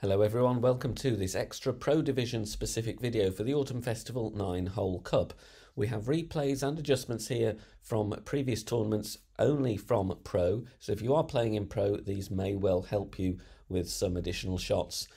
Hello everyone, welcome to this extra Pro Division specific video for the Autumn Festival 9-hole Cup. We have replays and adjustments here from previous tournaments only from Pro, so if you are playing in Pro, these may well help you with some additional shots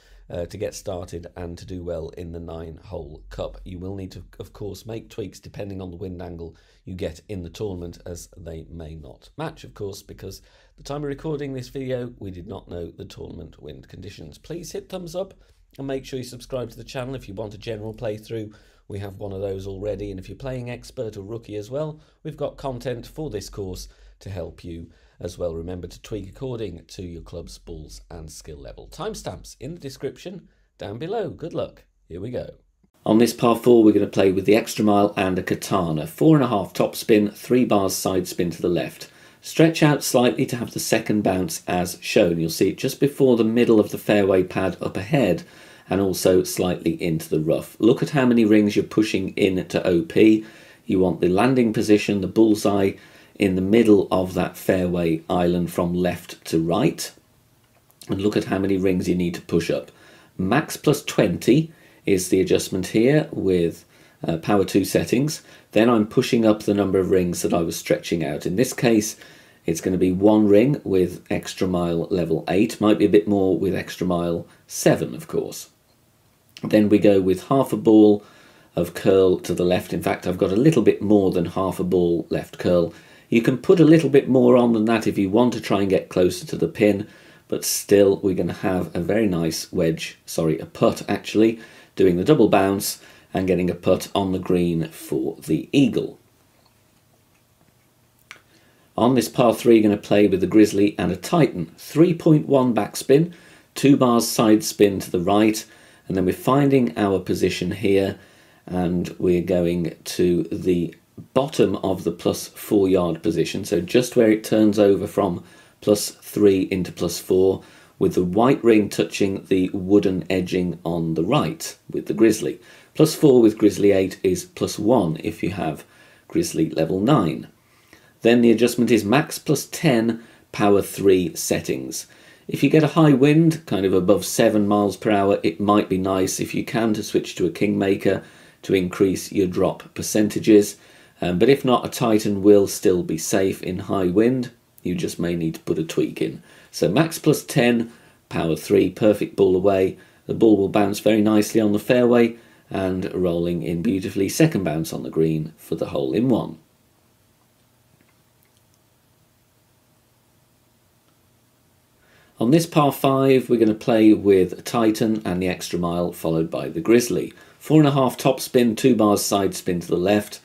to get started and to do well in the 9-hole Cup. You will need to, of course, make tweaks depending on the wind angle you get in the tournament, as they may not match, of course, because the time of recording this video, we did not know the tournament wind conditions. Please hit thumbs up and make sure you subscribe to the channel if you want a general playthrough. We have one of those already, and if you're playing expert or rookie as well, we've got content for this course to help you as well. Remember to tweak according to your club's balls and skill level. Timestamps in the description down below. Good luck. Here we go. On this par 4, we're going to play with the extra mile and a katana. 4.5 top spin, 3 bars side spin to the left. Stretch out slightly to have the second bounce as shown. You'll see it just before the middle of the fairway pad up ahead and also slightly into the rough. Look at how many rings you're pushing in to OP. You want the landing position, the bullseye, in the middle of that fairway island from left to right. And look at how many rings you need to push up. Max plus 20 is the adjustment here with power 2 settings. Then I'm pushing up the number of rings that I was stretching out. In this case, it's going to be 1 ring with extra mile level 8. Might be a bit more with extra mile 7, of course. Then we go with half a ball of curl to the left. In fact, I've got a little bit more than half a ball left curl. You can put a little bit more on than that if you want to try and get closer to the pin, but still we're going to have a very nice wedge, sorry, a putt actually, doing the double bounce and getting a putt on the green for the eagle. On this par 3, you're going to play with the grizzly and a titan. 3.1 backspin, 2 bars side spin to the right, and then we're finding our position here, and we're going to the bottom of the plus 4 yard position, so just where it turns over from plus 3 into plus 4, with the white ring touching the wooden edging on the right with the grizzly. Plus 4 with grizzly 8 is plus 1 if you have grizzly level 9. Then the adjustment is max plus 10 power 3 settings. If you get a high wind, kind of above 7 miles per hour, it might be nice if you can to switch to a kingmaker to increase your drop percentages. But if not, a titan will still be safe in high wind. You just may need to put a tweak in. So max plus 10, power 3, perfect ball away. The ball will bounce very nicely on the fairway and rolling in beautifully. Second bounce on the green for the hole in 1. On this par 5, we're going to play with a titan and the extra mile followed by the grizzly. 4.5 top spin, 2 bars side spin to the left.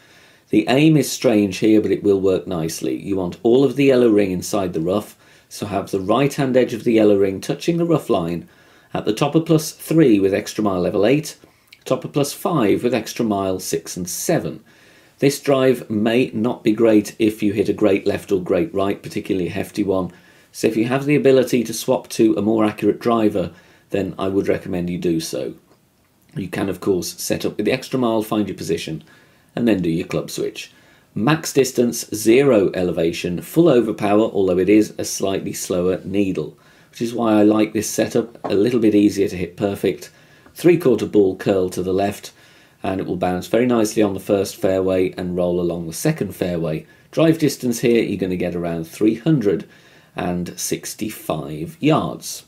The aim is strange here, but it will work nicely. You want all of the yellow ring inside the rough, so have the right hand edge of the yellow ring touching the rough line at the top of plus 3 with extra mile level 8, top of plus 5 with extra mile 6 and 7. This drive may not be great if you hit a great left or great right, particularly a hefty one. So if you have the ability to swap to a more accurate driver, then I would recommend you do so. You can, of course, set up with the extra mile, find your position, and then do your club switch. Max distance, 0 elevation, full overpower, although it is a slightly slower needle, which is why I like this setup, a little bit easier to hit perfect. 3/4 ball curl to the left, and it will bounce very nicely on the first fairway and roll along the second fairway. Drive distance here, you're going to get around 365 yards.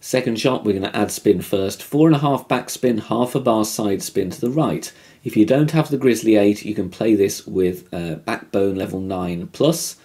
Second shot, we're going to add spin first. 4.5 backspin, half a bar side spin to the right. If you don't have the grizzly 8, you can play this with backbone level 9 plus,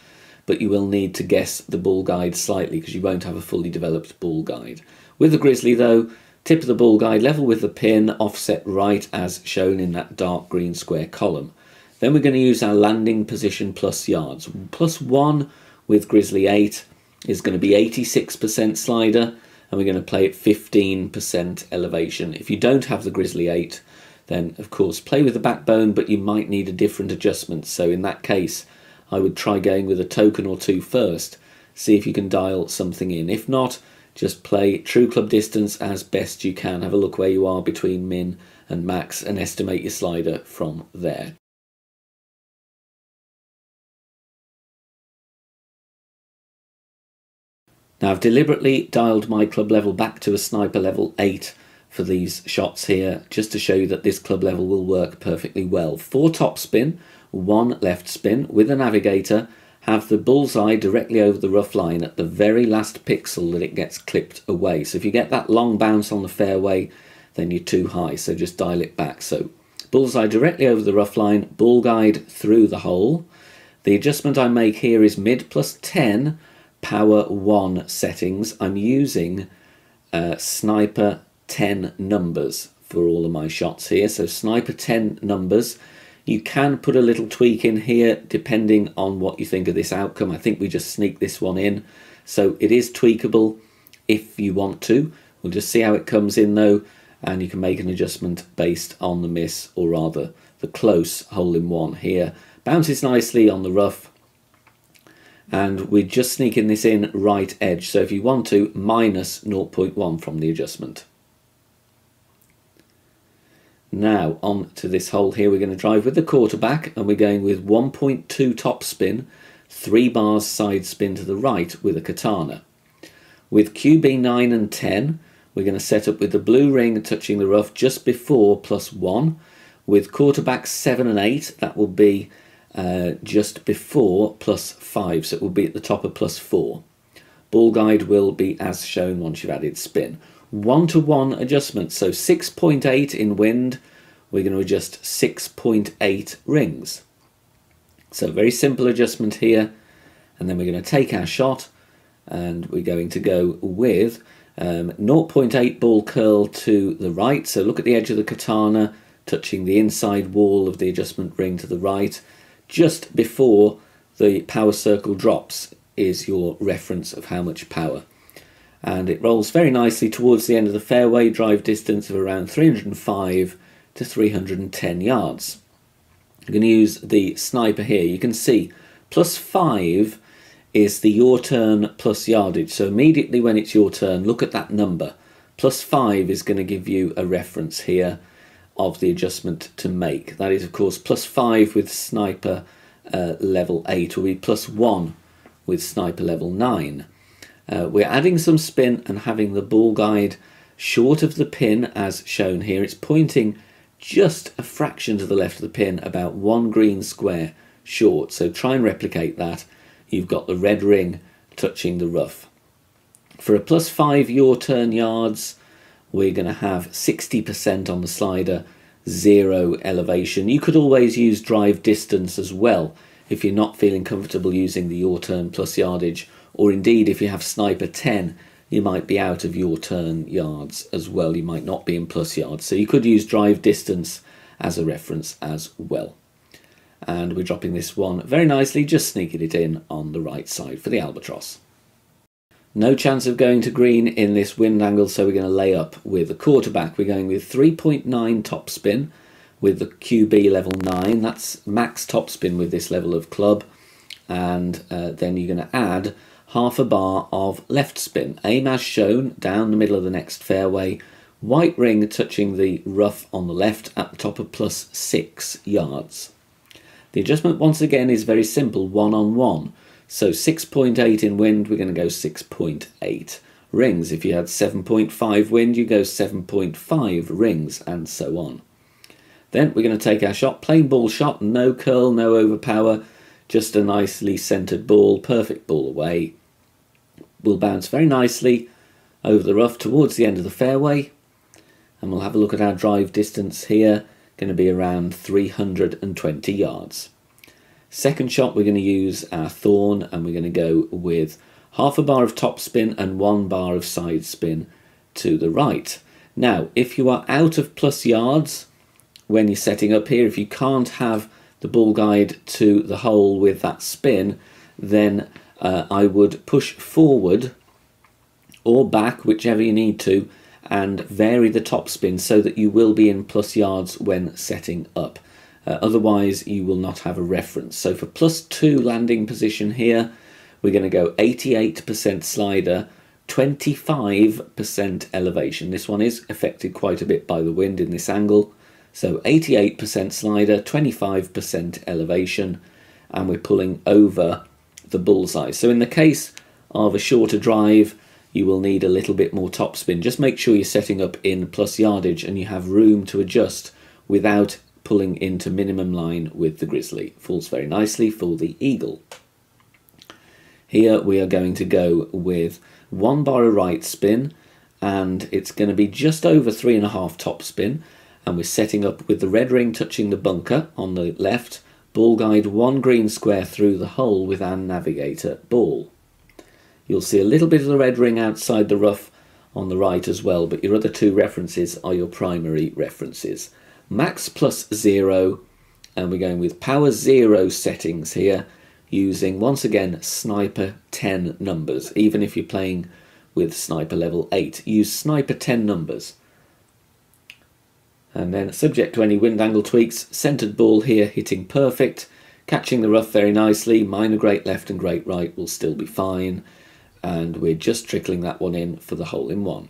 but you will need to guess the ball guide slightly because you won't have a fully developed ball guide. With the grizzly though, tip of the ball guide level with the pin, offset right as shown in that dark green square column. Then we're going to use our landing position plus yards. Plus 1 with grizzly 8 is going to be 86% slider, and we're going to play at 15% elevation. If you don't have the grizzly 8, then of course play with the backbone, but you might need a different adjustment. So in that case, I would try going with a token or 2 first, see if you can dial something in. If not, just play true club distance as best you can. Have a look where you are between min and max and estimate your slider from there. Now I've deliberately dialed my club level back to a sniper level 8 for these shots here, just to show you that this club level will work perfectly well. 4 top spin, 1 left spin with a navigator, have the bullseye directly over the rough line at the very last pixel that it gets clipped away. So if you get that long bounce on the fairway, then you're too high, so just dial it back. So bullseye directly over the rough line, ball guide through the hole. The adjustment I make here is mid plus 10, power 1 settings. I'm using sniper 10 numbers for all of my shots here. So sniper 10 numbers. You can put a little tweak in here depending on what you think of this outcome. I think we just sneak this one in. So it is tweakable if you want to. We'll just see how it comes in though, and you can make an adjustment based on the miss, or rather the close hole-in-one here. Bounces nicely on the rough, and we're just sneaking this in right edge. So if you want to, minus 0.1 from the adjustment. Now on to this hole here, we're going to drive with the quarterback, and we're going with 1.2 top spin, 3 bars side spin to the right with a katana. With QB 9 and 10, we're going to set up with the blue ring touching the rough just before +1. With quarterback 7 and 8, that will be just before +5, so it will be at the top of +4. Ball guide will be as shown once you've added spin. 1-to-1 adjustment, so 6.8 in wind, we're going to adjust 6.8 rings. So very simple adjustment here, and then we're going to take our shot, and we're going to go with 0.8 ball curl to the right. So look at the edge of the katana, touching the inside wall of the adjustment ring to the right, just before the power circle drops is your reference of how much power. And it rolls very nicely towards the end of the fairway, drive distance of around 305 to 310 yards. I'm going to use the sniper here. You can see +5 is the your turn plus yardage. So immediately when it's your turn, look at that number. +5 is going to give you a reference here of the adjustment to make. That is, of course, +5 with sniper level 8 will be +1 with sniper level 9. We're adding some spin and having the ball guide short of the pin as shown here. It's pointing just a fraction to the left of the pin, about 1 green square short. So try and replicate that. You've got the red ring touching the rough. For a +5 your turn yards, we're going to have 60% on the slider, 0 elevation. You could always use drive distance as well if you're not feeling comfortable using the your turn plus yardage, or indeed if you have sniper 10, you might be out of your turn yards as well. You might not be in plus yards, so you could use drive distance as a reference as well. And we're dropping this one very nicely, just sneaking it in on the right side for the albatross. No chance of going to green in this wind angle, so we're going to lay up with the quarterback. We're going with 3.9 top spin with the QB level 9. That's max top spin with this level of club. And then you're going to add half a bar of left spin. Aim as shown down the middle of the next fairway. White ring touching the rough on the left at the top of +6 yards. The adjustment once again is very simple, 1-on-1. So 6.8 in wind, we're going to go 6.8 rings. If you had 7.5 wind, you go 7.5 rings, and so on. Then we're going to take our shot, plain ball shot, no curl, no overpower, just a nicely centered ball, perfect ball away. We'll bounce very nicely over the rough towards the end of the fairway, and we'll have a look at our drive distance here, going to be around 320 yards. Second shot, we're going to use our thorn, and we're going to go with half a bar of top spin and 1 bar of side spin to the right. Now, if you are out of plus yards when you're setting up here, if you can't have the ball guide to the hole with that spin, then I would push forward or back, whichever you need to, and vary the top spin so that you will be in plus yards when setting up. Otherwise, you will not have a reference. So for +2 landing position here, we're going to go 88% slider, 25% elevation. This one is affected quite a bit by the wind in this angle. So 88% slider, 25% elevation, and we're pulling over the bullseye. So in the case of a shorter drive, you will need a little bit more topspin. Just make sure you're setting up in plus yardage and you have room to adjust without pulling into minimum line with the grizzly. Falls very nicely for the eagle. Here we are going to go with 1 bar of right spin, and it's going to be just over 3.5 topspin, and we're setting up with the red ring touching the bunker on the left, ball guide 1 green square through the hole with our navigator ball. You'll see a little bit of the red ring outside the rough on the right as well, but your other 2 references are your primary references. Max plus 0, and we're going with power 0 settings here, using once again sniper 10 numbers. Even if you're playing with sniper level 8, use sniper 10 numbers. And then subject to any wind angle tweaks, centered ball here hitting perfect, catching the rough very nicely. Minor great left and great right will still be fine, and we're just trickling that one in for the hole in one.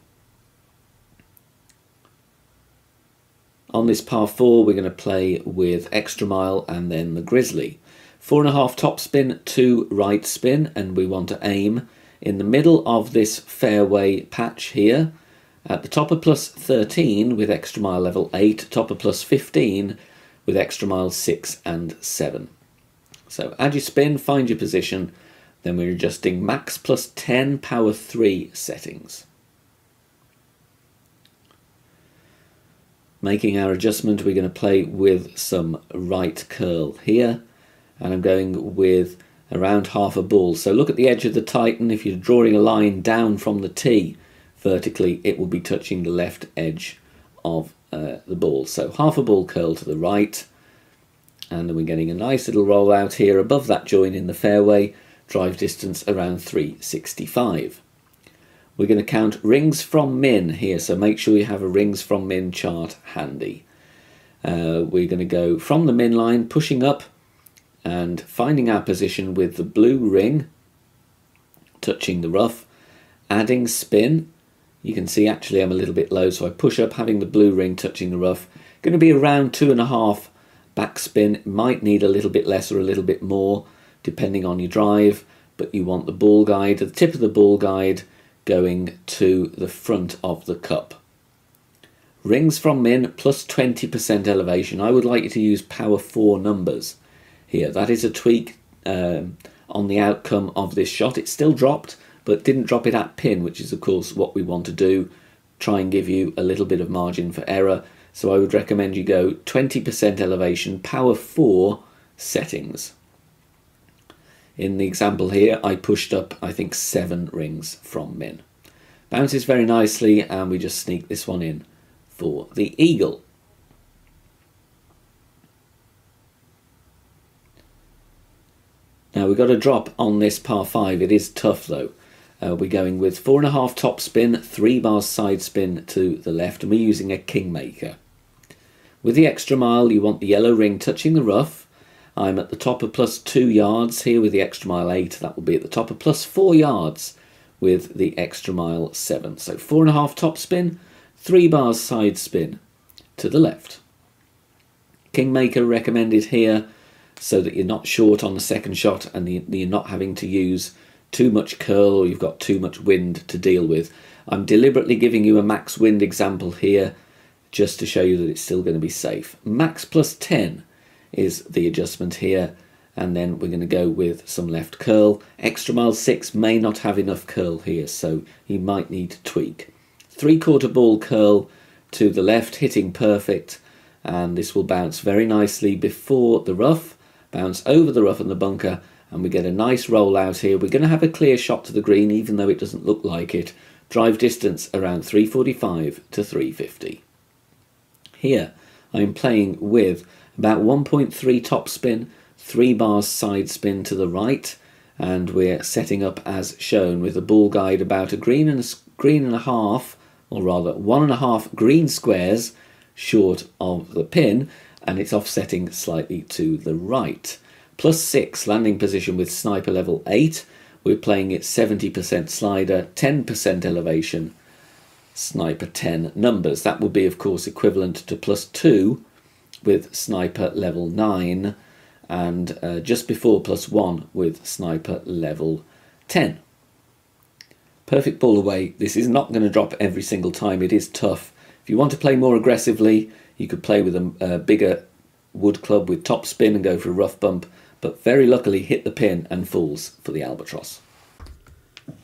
On this par 4 we're going to play with extra mile and then the grizzly. 4.5 topspin, 2 right spin, and we want to aim in the middle of this fairway patch here, at the top of plus 13 with extra mile level 8, top of plus 15 with extra mile 6 and 7. So add your spin, find your position, then we're adjusting max plus 10 power 3 settings. Making our adjustment, we're going to play with some right curl here, and I'm going with around half a ball. So look at the edge of the Titan. If you're drawing a line down from the tee vertically, it will be touching the left edge of the ball. So half a ball curl to the right, and then we're getting a nice little roll out here above that join in the fairway, drive distance around 365. We're going to count rings from min here, so make sure you have a rings from min chart handy. We're going to go from the min line, pushing up and finding our position with the blue ring touching the rough, adding spin. You can see actually I'm a little bit low, so I push up having the blue ring touching the rough. Going to be around 2.5 backspin. Might need a little bit less or a little bit more depending on your drive, but you want the ball guide, the tip of the ball guide going to the front of the cup. Rings from min plus 20% elevation. I would like you to use power 4 numbers here. That is a tweak on the outcome of this shot. It still dropped, but didn't drop it at pin, which is of course what we want to do. Try and give you a little bit of margin for error. So I would recommend you go 20% elevation, power 4 settings. In the example here, I pushed up, I think, 7 rings from min. Bounces very nicely, and we just sneak this one in for the eagle. Now we've got a drop on this par 5. It is tough though. We're going with 4.5 top spin, 3 bars side spin to the left, and we're using a kingmaker. With the extra mile, you want the yellow ring touching the rough. I'm at the top of plus 2 yards here with the extra mile 8. That will be at the top of plus 4 yards with the extra mile 7. So 4.5 top spin, 3 bars side spin to the left. Kingmaker recommended here so that you're not short on the second shot and you're not having to use too much curl or you've got too much wind to deal with. I'm deliberately giving you a max wind example here just to show you that it's still going to be safe. Max plus 10 is the adjustment here, and then we're going to go with some left curl. Extra mile 6 may not have enough curl here, so you might need to tweak. 3/4 ball curl to the left, hitting perfect, and this will bounce very nicely before the rough, bounce over the rough and the bunker, and we get a nice roll out here. We're going to have a clear shot to the green, even though it doesn't look like it. Drive distance around 345 to 350. Here I'm playing with about 1.3 top spin, 3 bars side spin to the right, and we're setting up as shown with the ball guide about a green and a half, or rather 1.5 green squares short of the pin, and it's offsetting slightly to the right. Plus 6 landing position with sniper level 8. We're playing it 70% slider, 10% elevation, sniper 10 numbers. That will be of course equivalent to plus 2 with sniper level 9, and just before plus 1 with sniper level 10. Perfect ball away. This is not going to drop every single time. It is tough. If you want to play more aggressively, you could play with a bigger wood club with top spin and go for a rough bump, but very luckily hit the pin and falls for the albatross.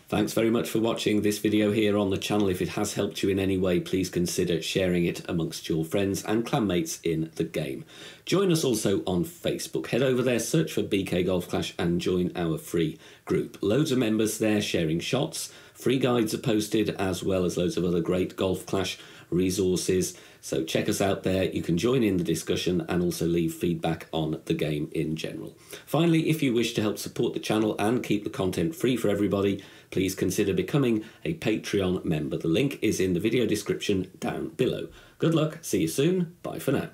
Thanks very much for watching this video here on the channel. If it has helped you in any way, please consider sharing it amongst your friends and clanmates in the game. Join us also on Facebook. Head over there, search for BK Golf Clash and join our free group. Loads of members there sharing shots. Free guides are posted, as well as loads of other great Golf Clash resources. So check us out there. You can join in the discussion and also leave feedback on the game in general. Finally, if you wish to help support the channel and keep the content free for everybody, please consider becoming a Patreon member. The link is in the video description down below. Good luck, see you soon, bye for now.